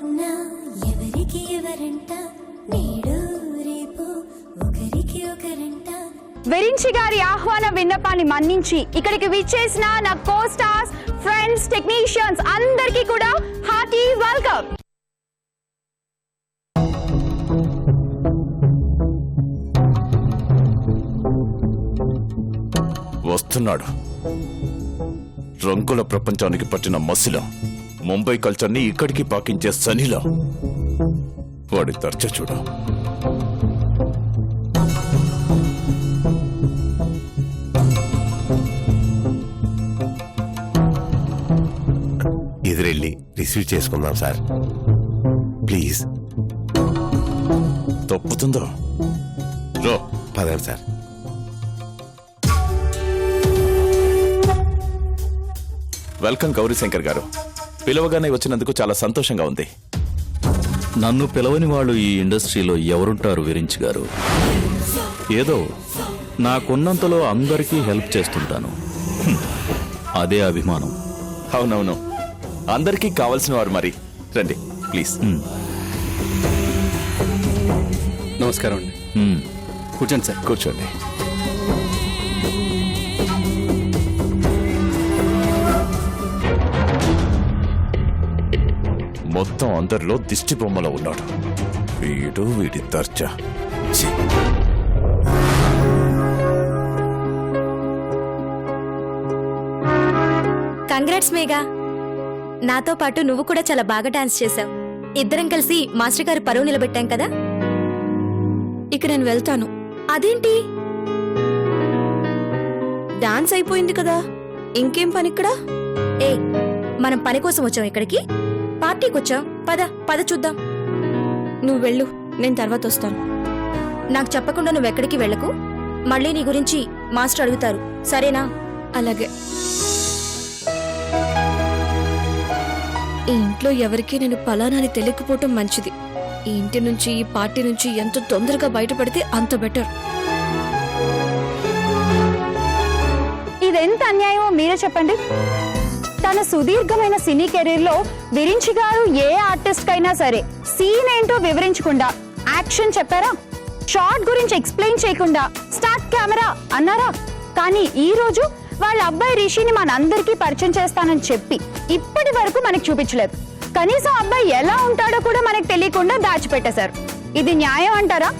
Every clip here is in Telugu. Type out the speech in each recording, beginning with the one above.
మొన్న ఎవరికి ఎవరంట నేడు రేపు ఒకరికి ఒకరంట. విరించి గారి ఆహ్వాన విన్నపాన్ని మన్నించి ఇక్కడికి విచ్చేసిన నా కో స్టార్స్, ఫ్రెండ్స్, టెక్నీషియన్స్ అందరికీ కూడా హార్టీ వెల్కమ్. వస్తున్నాడు రంగుల ప్రపంచానికి పట్టిన మసిలో, ముంబై కల్చర్ని ఇక్కడికి పాకించే సనిలో. వాడి దర్జ చూడు. ఎదురెళ్ళి రిసీవ్ చేసుకుందాం సార్, ప్లీజ్. తప్పుతుందో రో. పదండి సార్. వెల్కమ్ గౌరీశంకర్ గారు. పిలవగానే వచ్చినందుకు చాలా సంతోషంగా ఉంది. నన్ను పిలవని వాళ్ళు ఈ ఇండస్ట్రీలో ఎవరుంటారు విరించి గారు? ఏదో నాకున్నంతలో అందరికీ హెల్ప్ చేస్తుంటాను. అదే అభిమానం. అవునవును, అందరికీ కావాల్సిన వారు. మరి రండి ప్లీజ్. నమస్కారం అండి. కూర్చోండి సార్. కూర్చోండి. మొత్తం అందరిలో దిష్టి బొమ్మలో ఉన్నాడు వీడు. వీడి దర్జా. కంగ్రాట్స్ మేఘా, నాతో పాటు నువ్వు కూడా చాలా బాగా డాన్స్ చేశావు. ఇద్దరం కలిసి మాస్టర్ గారి పరువు నిలబెట్టాం కదా. ఇక నేను వెళ్తాను. అదేంటి, డాన్స్ అయిపోయింది కదా, ఇంకేం పని ఇక్కడ? ఏ, మనం పని కోసం వచ్చాం ఇక్కడికి, పార్టీకి వచ్చాం. పద పద చూద్దాం. నువ్వు వెళ్ళు, నేను తర్వాత వస్తాను. నాకు చెప్పకుండా నువ్వెక్కడికి వెళ్ళకు. మళ్ళీ నీ గురించి మాస్టర్ అడుగుతారు, సరేనా? అలాగే. ఈ ఇంట్లో ఎవరికీ నేను పలానాని తెలియకపోవటం మంచిది. ఈ ఇంటి నుంచి, ఈ పార్టీ నుంచి ఎంత తొందరగా బయటపడితే అంత బెటర్. ఇదెంత అన్యాయమో మీరే చెప్పండి. తన సుదీర్ఘమైన సినీ కెరీర్ లో విరించి గారు ఏ ఆర్టిస్ట్ కైనా సరే సీన్ ఏంటో వివరించకుండా యాక్షన్ చెప్పారా? షార్ట్ గురించి ఎక్స్ప్లెయిన్ చేయకుండా స్టార్ట్ కెమెరా అన్నారా? కానీ ఈ రోజు వాళ్ళ అబ్బాయి రిషిని మనందరికీ పరిచయం చేస్తానని చెప్పి ఇప్పటి వరకు మనకు చూపించలేదు. కనీసం అబ్బాయి ఎలా ఉంటాడో కూడా మనకు తెలియకుండా దాచిపెట్టేశారు. ఇది న్యాయం అంటారా?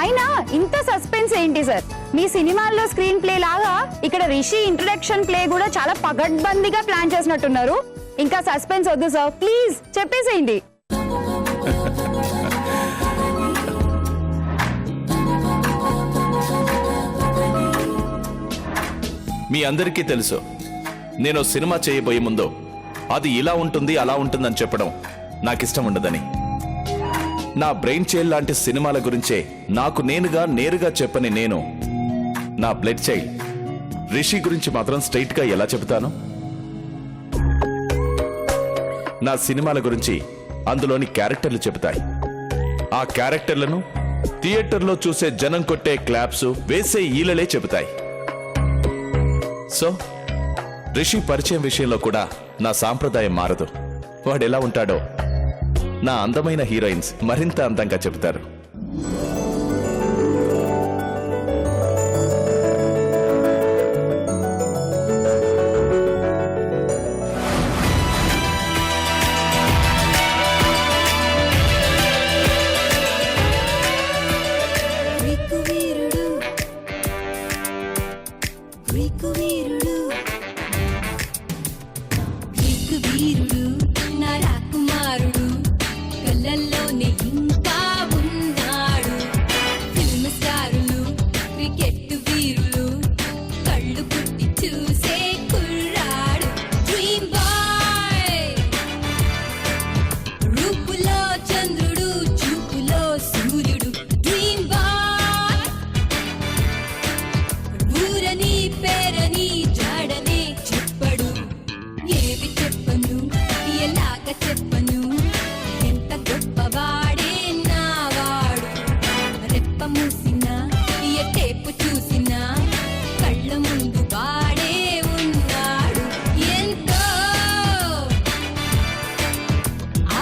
అయినా ఇంత సస్పెన్స్ ఏంటి సార్? మీ సినిమాల్లో స్క్రీన్ ప్లే లాగా ఇక్కడ రిషి ఇంట్రడక్షన్ ప్లే కూడా చాలా పగడ్బందీగా ప్లాన్ చేసినట్టున్నారు. ఇంకా సస్పెన్స్ వద్దు సార్, ప్లీజ్ చెప్పేసేయండి. మీ అందరికీ తెలుసు, నేను సినిమా చేయబోయే ముందు అది ఇలా ఉంటుంది అలా ఉంటుందని చెప్పడం నాకిష్టం ఉండదని. నా బ్రెయిన్ చైల్డ్ లాంటి సినిమాల గురించే నాకు నేరుగా చెప్పని నేను నా బ్లడ్ చైల్డ్ రిషి గురించి మాత్రం స్ట్రైట్ గా ఎలా చెబుతాను? నా సినిమాల గురించి అందులోని క్యారెక్టర్లు చెబుతాయి. ఆ క్యారెక్టర్లను థియేటర్లో చూసే జనం కొట్టే క్లాప్స్, వేసే ఈలలే చెబుతాయి. సో రిషి పరిచయం విషయంలో కూడా నా సాంప్రదాయం మారదు. వాడెలా ఉంటాడో నా అందమైన హీరోయిన్స్ మరింత అందంగా చెబుతారు.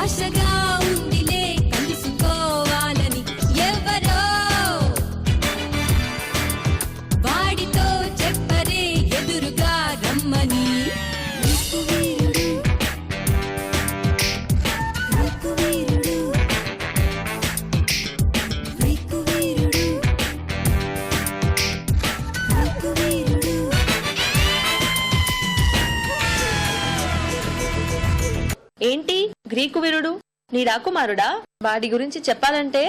ఆశగా ఏంటి గ్రీకు వీరుడు నీ రాకుమారుడా? వాడి గురించి చెప్పాలంటే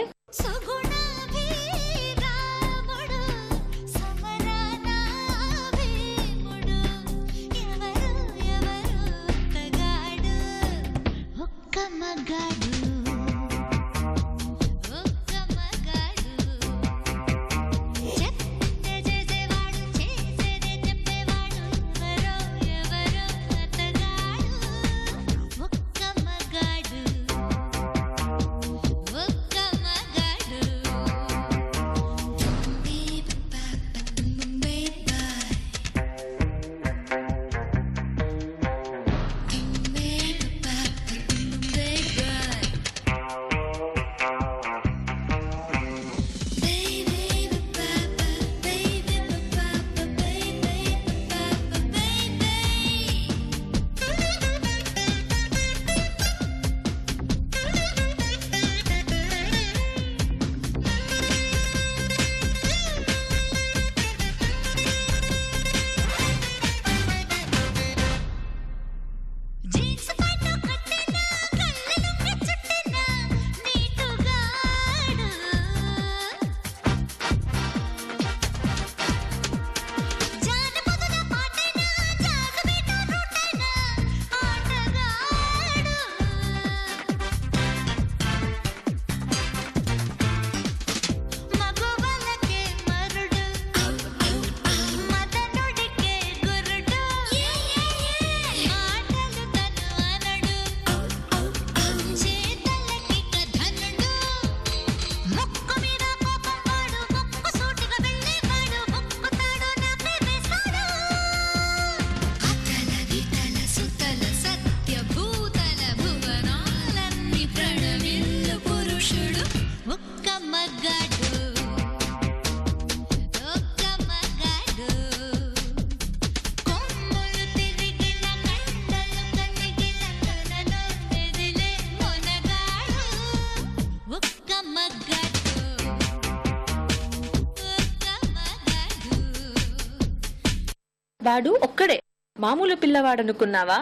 వాడు ఒక్కడే మామూలు పిల్లవాడనుకున్నావా?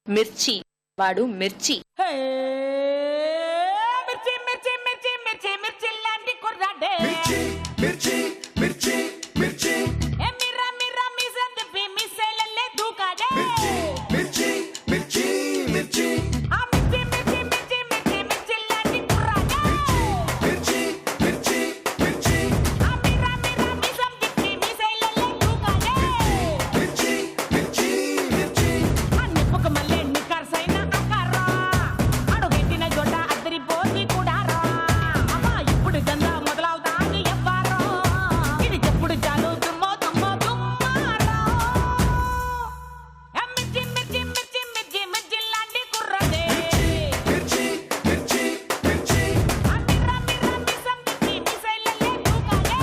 మిర్చి, వాడు మిర్చి. మిర్చి మిర్చి మిర్చి మిర్చి మిర్చి లాంటి కుర్రాడే మిర్రా మిర్రా మిజం తిప్పి మిస్సెలల్లే దూకాడే ఆ మిర్చి మిర్చి మిర్చి మిర్చి మిర్చి లాంటి కుర్రాడే ఆ మిర్రా మిర్రా మిజం తిప్పి మిస్సెలల్లే దూకాడే ఆ నిప్పుకు మల్లె నిక్కర్సైన అక్కరా అడుగెట్టిన జొడ్డ అద్దరిపోయి కూడా రా అమ్మా ఇప్పుడు గంగా మొదలవుతాది ఎవ్వారో ఇది చెప్పుడు చాలు దుమ్మో దుమ్మో దుమ్మారో మిర్చి మిర్చి మిర్చి మిర్చి మిర్చి లాంటి కుర్రడే ఆ మిర్రా మిర్రా మిసం తిప్పి మిసైలల్లే దూకాడే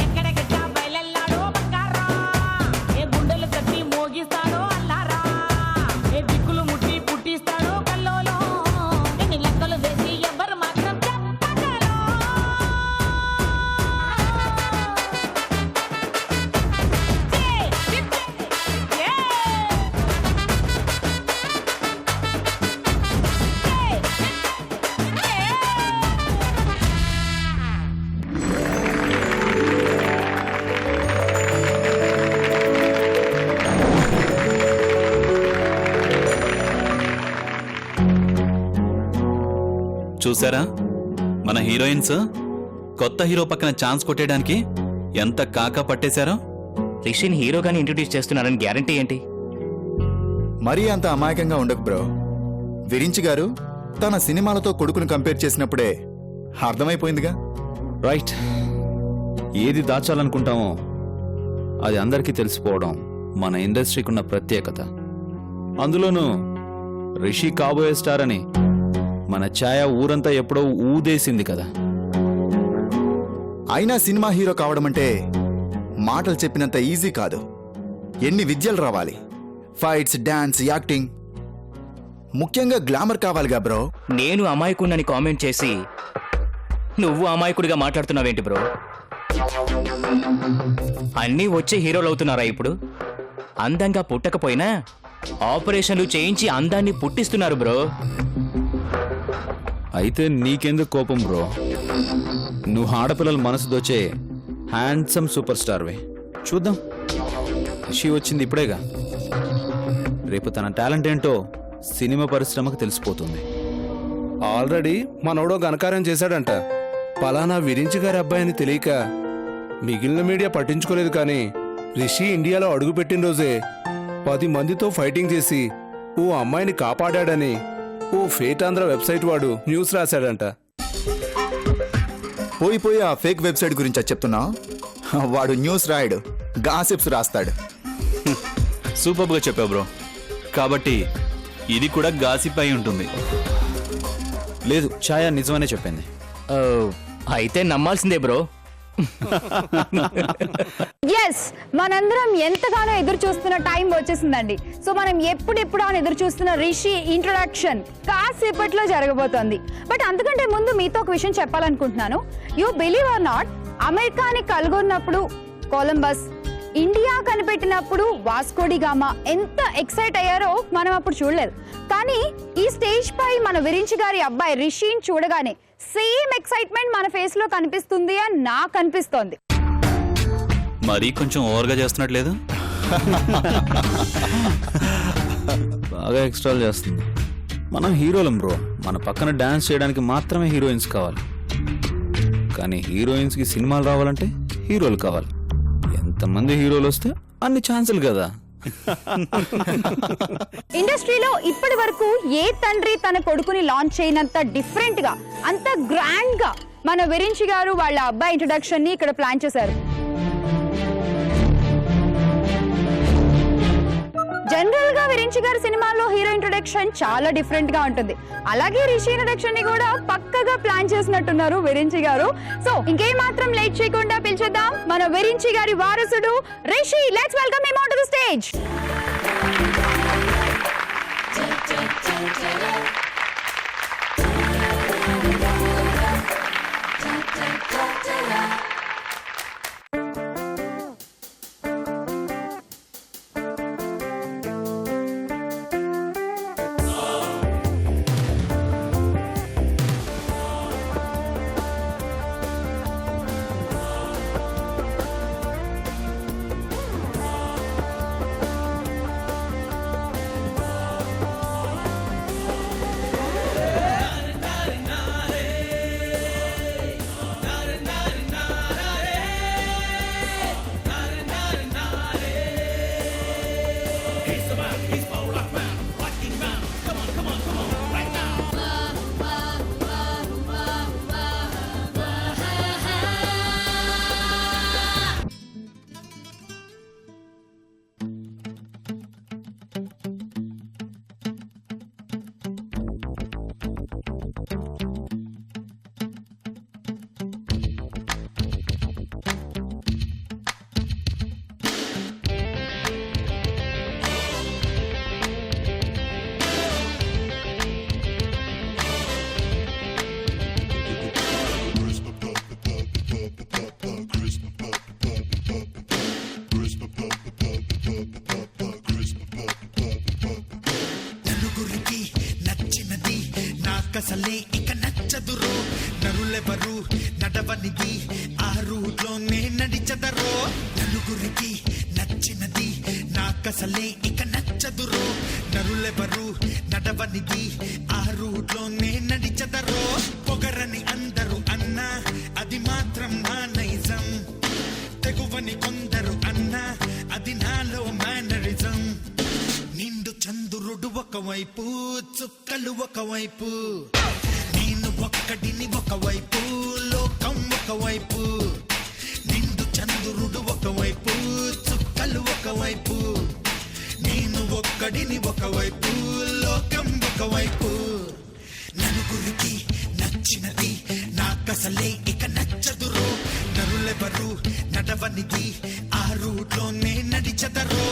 ఎక్కడెక్కడ బయలెల్లాడో బంగారా ఏ గుండెలు కట్టి మోగిస్తాడో అల్లారా ఏ దిక్కులు ముట్టి పుట్టిస్తాడో కల్లోలో ఎన్ని లెక్కలు వేసి ఎవ్వరు మాత్రం చెప్పగలరు చూసారా మన హీరోయిన్స్ కొత్త హీరో పక్కన ఛాన్స్ కొట్టేయడానికి ఎంత కాకా పట్టేశారో. రిషిని హీరోగాని ఇంట్రొడ్యూస్ చేస్తున్నారని గ్యారంటీ ఏంటి? మరీ అంత అమాయకంగా ఉండకు బ్రో. విరించి గారు తన సినిమాలతో కొడుకును కంపేర్ చేసినప్పుడే అర్థమైపోయిందిగా. రైట్. ఏది దాచాలనుకుంటామో అది అందరికీ తెలిసిపోవడం మన ఇండస్ట్రీకి ఉన్న ప్రత్యేకత. అందులోనూ రిషి కాబోయే స్టార్ అని మన ఛాయ ఊరంతా ఎప్పుడో ఊదేసింది కదా. అయినా సినిమా హీరో కావడం అంటే మాటలు చెప్పినంత ఈజీ కాదు. ఎన్ని విద్యలు రావాలి. ఫైట్స్, డాన్స్, యాక్టింగ్, ముఖ్యంగా గ్లామర్ కావాలిగా బ్రో. నేను అమాయకుడినని కామెంట్ చేసి నువ్వు అమాయకుడిగా మాట్లాడుతున్నావేంటి బ్రో? అన్నీ వచ్చే హీరోలు అవుతున్నారా ఇప్పుడు? అందంగా పుట్టకపోయినా ఆపరేషన్లు చేయించి అందాన్ని పుట్టిస్తున్నారు బ్రో. అయితే నీకెందుకు కోపం బ్రో? నువ్వు ఆడపిల్లల మనసు దోచే హ్యాండ్సమ్ సూపర్ స్టార్వే. చూద్దాం, రిషి వచ్చింది ఇప్పుడేగా. రేపు తన టాలెంట్ ఏంటో సినిమా పరిశ్రమకు తెలిసిపోతుంది. ఆల్రెడీ మనోడో ఘనకార్యం చేశాడంట. పలానా విరించి గారి అబ్బాయిని తెలియక మిగిలిన మీడియా పట్టించుకోలేదు, కానీ రిషి ఇండియాలో అడుగుపెట్టిన రోజే 10 మందితో ఫైటింగ్ చేసి ఓ అమ్మాయిని కాపాడాడని ఓ ఫేట్ ఆంధ్ర వెబ్సైట్ వాడు న్యూస్ రాశాడంట. పోయి ఆ ఫేక్ వెబ్సైట్ గురించి అది చెప్తున్నా. వాడు న్యూస్ రాయడు, గాసిప్స్ రాస్తాడు. సూపర్గా చెప్పావు బ్రో. కాబట్టి ఇది కూడా గాసిప్ అయి ఉంటుంది. లేదు, ఛాయా నిజమనే చెప్పింది. ఆ, అయితే నమ్మాల్సిందే బ్రో. ఎస్, మనందరం ఎంతగానో ఎదురు చూస్తున్న టైం వచ్చేసిందండి. సో మనం ఎప్పుడెప్పుడు అని ఎదురు చూస్తున్న రిషి ఇంట్రొడక్షన్ కాసేపట్లో జరగబోతోంది. బట్ అంతకంటే ముందు మీతో ఒక విషయం చెప్పాలనుకుంటున్నాను. యూ బిలీవ్ ఆర్ నాట్, అమెరికాని కనుగొన్నప్పుడు కొలంబస్, ఇండియా కనిపెట్టినప్పుడు వాస్కోడి గామా ఎంత ఎక్సైట్ అయ్యారో మనం అప్పుడు చూడలేదు. కానీ ఈ స్టేజ్ పై మన విరించి గారి అబ్బాయి రిషిని చూడగానే సేమ్ ఎక్సైట్మెంట్ మన ఫేస్ లో కనిపిస్తుంది అని నాకు అనిపిస్తోంది. మరీ కొంచెం ఓవర్గా చేస్తున్నట్లేదు? బాగా ఎక్స్ట్రాల్ చేస్తుంది. మనం హీరోలం బ్రో. మన పక్కన డాన్స్ చేయడానికి మాత్రమే హీరోయిన్స్ కావాలి. కానీ హీరోయిన్స్కి సినిమాలు రావాలంటే హీరోలు కావాలి. ఎంతమంది హీరోలు వస్తే అన్ని ఛాన్సులు కదా. ఇండస్ట్రీలో ఇప్పటి వరకు ఏ తండ్రి తన కొడుకుని లాంచ్ చేయనంత డిఫరెంట్ గా, అంత గ్రాండ్ గా మన విరించి గారు వాళ్ళ అబ్బాయి ఇంట్రొడక్షన్ ని ఇక్కడ ప్లాన్ చేశారు. జనరల్ గా విరించి గారి సినిమాలో హీరో ఇంట్రొడక్షన్ చాలా డిఫరెంట్ గా ఉంటుంది. అలాగే రిషి ఇంట్రొడక్షన్ ని కూడా పక్కగా ప్లాన్ చేసినట్టున్నారు విరించి గారు. సో ఇంకేం మాత్రం లేట్ చేయకుండా పిలిచేద్దాం మన విరించి గారి వారసుడు Rishi. Let's welcome him on to the stage. నాకసలే ఇక నచ్చదురో, నరులెవరు నడవనిది ఆ రూట్లోనే నడిచదరో. నలుగురికి నచ్చినది నాకసలే ఇక నచ్చదురో, నరులెవరు నడవనిది ఆ రూట్లోనే నడిచదరో. పొగరని అందరూ అన్నా అది మాత్రం నా నైజం, తెగువని కొందరు అన్నా అది నాలో మేనరిజం. నిండు చంద్రుడు ఒకవైపు, చుక్కలు ఒకవైపు, నేను ఒక్కడిని ఒకవైపు, లోకం ఒకవైపు. నిండు చంద్రుడు ఒకవైపు, చుక్కలు ఒకవైపు, నేను ఒక్కడిని ఒకవైపు, లోకం ఒకవైపు. నలుగురికి నచ్చినది నాకసలే ఇక నచ్చదురో, నరులెవరు నడవనిది ఆ రూట్లోనే నడిచదరో.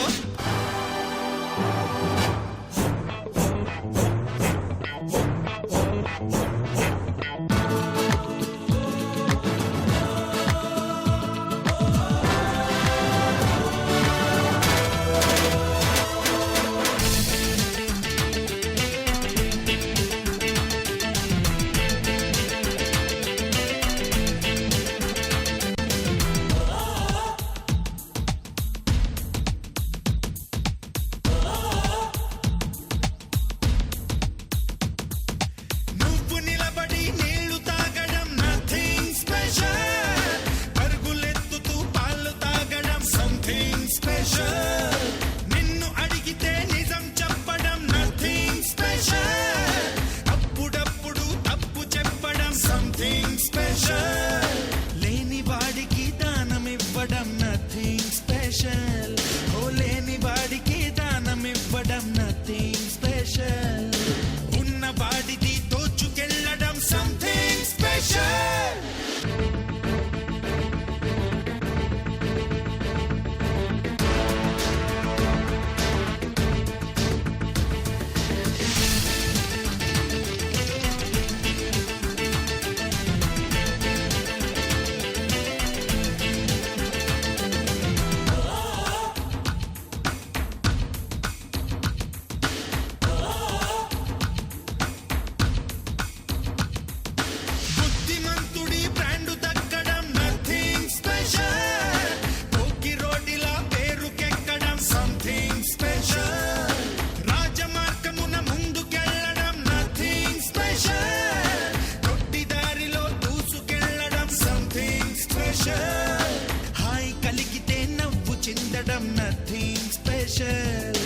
చిందడం నథింగ్ స్పెషల్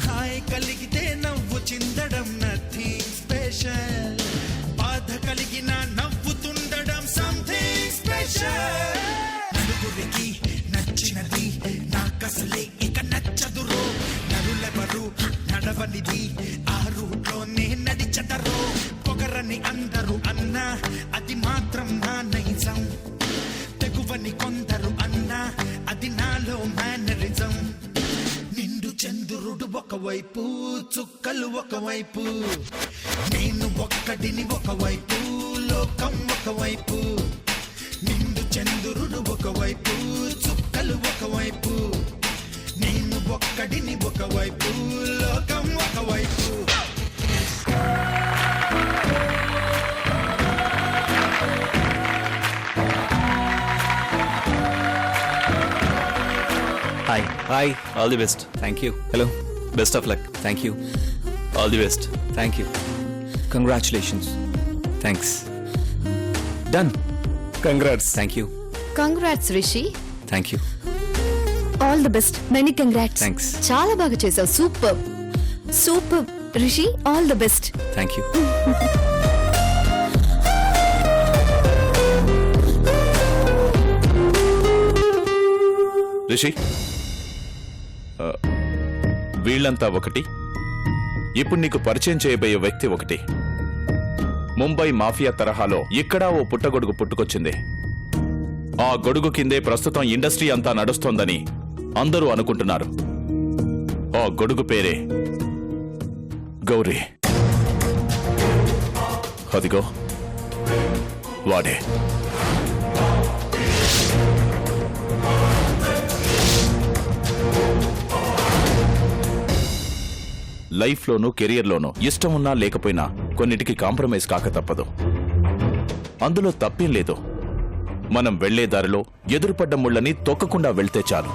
హాయ్ కలిగితే నవ్వు చిందడం నథింగ్ స్పెషల్ బాధ కలిగిన నవ్వుతుండడం సంథింగ్ స్పెషల్ నలుగురికి నచ్చినది నాకసలే ఇక నచ్చదురో నరులెవరు నడవనిది ఆ రూట్లోనే నడిచదరో పొగరని అందరూ అన్నా అది మాత్రం నా నైజం తెగువని కొందరు అన్నా అది నాలో మేనరిజం నిండు చంద్రుడు ఒకవైపు చుక్కలు ఒకవైపు నేను ఒక్కడిని ఒకవైపు లోకం ఒకవైపు నిండు చంద్రుడు ఒకవైపు చుక్కలు ఒకవైపు నేను ఒక్కడిని ఒకవైపు లోకం ఒకవైపు hi hi all the best. Thank you hello best of luck. Thank you all the best. Thank you congratulations thanks done congrats. Thank you congrats Rishi. Thank you all the best. Many congrats. Thanks చాలా బాగా చేసావు. Super super Rishi. All the best. Thank you Rishi వీళ్ళంతా ఒకటి. ఇప్పుడు నీకు పరిచయం చేయబోయే వ్యక్తి ఒకటి. ముంబై మాఫియా తరహాలో ఇక్కడా ఓ పుట్టగొడుగు పుట్టుకొచ్చింది. ఆ గొడుగు కిందే ప్రస్తుతం ఇండస్ట్రీ అంతా నడుస్తోందని అందరూ అనుకుంటున్నారు. ఆ గొడుగు పేరే గౌరీ. అదిగో వాడే. లైఫ్లోనూ కెరియర్లోనూ ఇష్టం ఉన్నా లేకపోయినా కొన్నిటికి కాంప్రమైజ్ కాక తప్పదు. అందులో తప్పేం లేదు. మనం వెళ్లే దారిలో ఎదురుపడ్డ ముళ్ళని తొక్కకుండా వెళ్తే చాలు.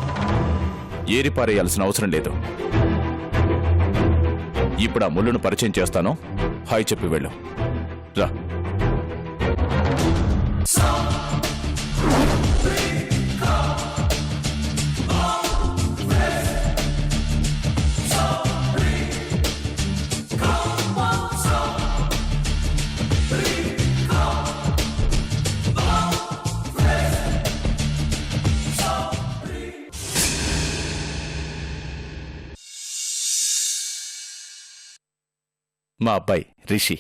ఏరిపారేయాల్సిన అవసరం లేదు. ఇప్పుడు ఆ ముళ్ళును పరిచయం చేస్తాను. హాయ్ చెప్పి వెళ్ళు. రా. మా అబ్బాయి రిషి.